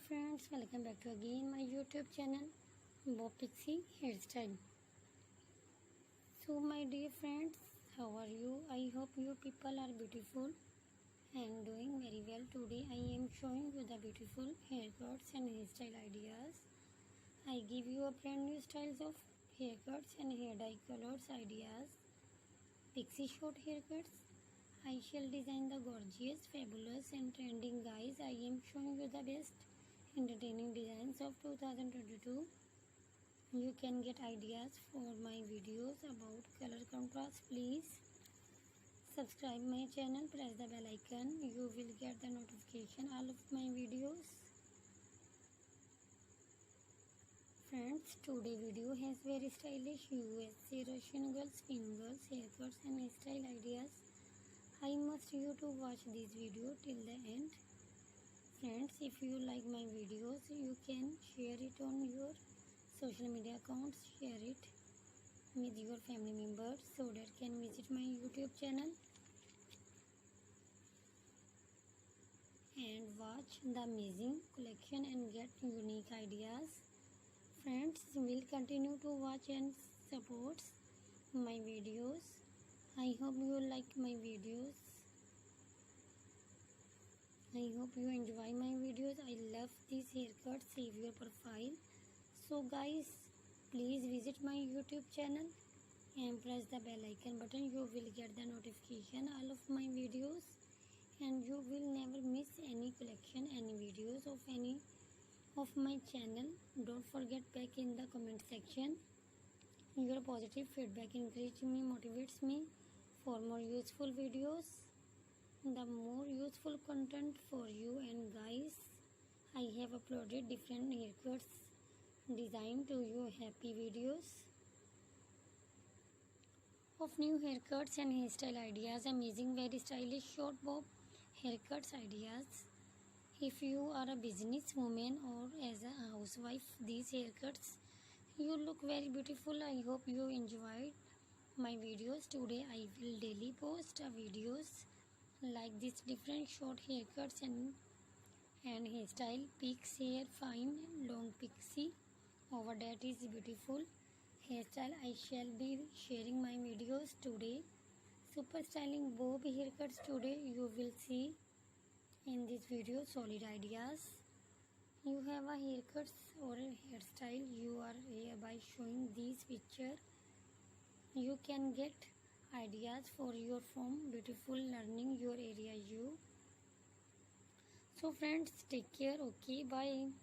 friends, welcome back to again my YouTube channel BobPixie Hairstyle. So my dear friends, how are you? I hope you people are beautiful and doing very well. Today I am showing you the beautiful haircuts and hairstyle ideas. I give you a brand new styles of haircuts and hair dye colors ideas. Pixie short haircuts. I shall design the gorgeous, fabulous and trending guys. I am showing you the best entertaining designs of 2022. You can get ideas for my videos about color contrast. Please subscribe my channel, press the bell icon. You will get the notification all of my videos. Friends, today video has very stylish USA Russian girls, pin girls, haircuts and hairstyle ideas. I must you to watch this video till the end. Friends, if you like my videos, you can share it on your social media accounts. Share it with your family members so that can visit my YouTube channel and watch the amazing collection and get unique ideas. Friends, will continue to watch and support my videos. I hope you like my videos. I hope you enjoy my videos. I love these haircuts. Save your profile. So guys, please visit my YouTube channel and press the bell icon button. You will get the notification all of my videos and you will never miss any collection, any videos of any of my channel. Don't forget back in the comment section. Your positive feedback encourages me, motivates me for more useful videos, the more useful content for you. And guys, I have uploaded different haircuts designed to you happy videos of new haircuts and hairstyle ideas, amazing very stylish short bob haircuts ideas. If you are a businesswoman or as a housewife, these haircuts you look very beautiful. I hope you enjoyed my videos. Today I will daily post videos like this different short haircuts and hairstyle. Peaks hair, fine long pixie, over that is beautiful hairstyle. I shall be sharing my videos today. Super styling bob haircuts today you will see in this video. Solid ideas. You have a haircuts or a hairstyle, you are hereby showing this picture. You can get ideas for your form, beautiful learning your area you. So friends, take care. Okay, bye.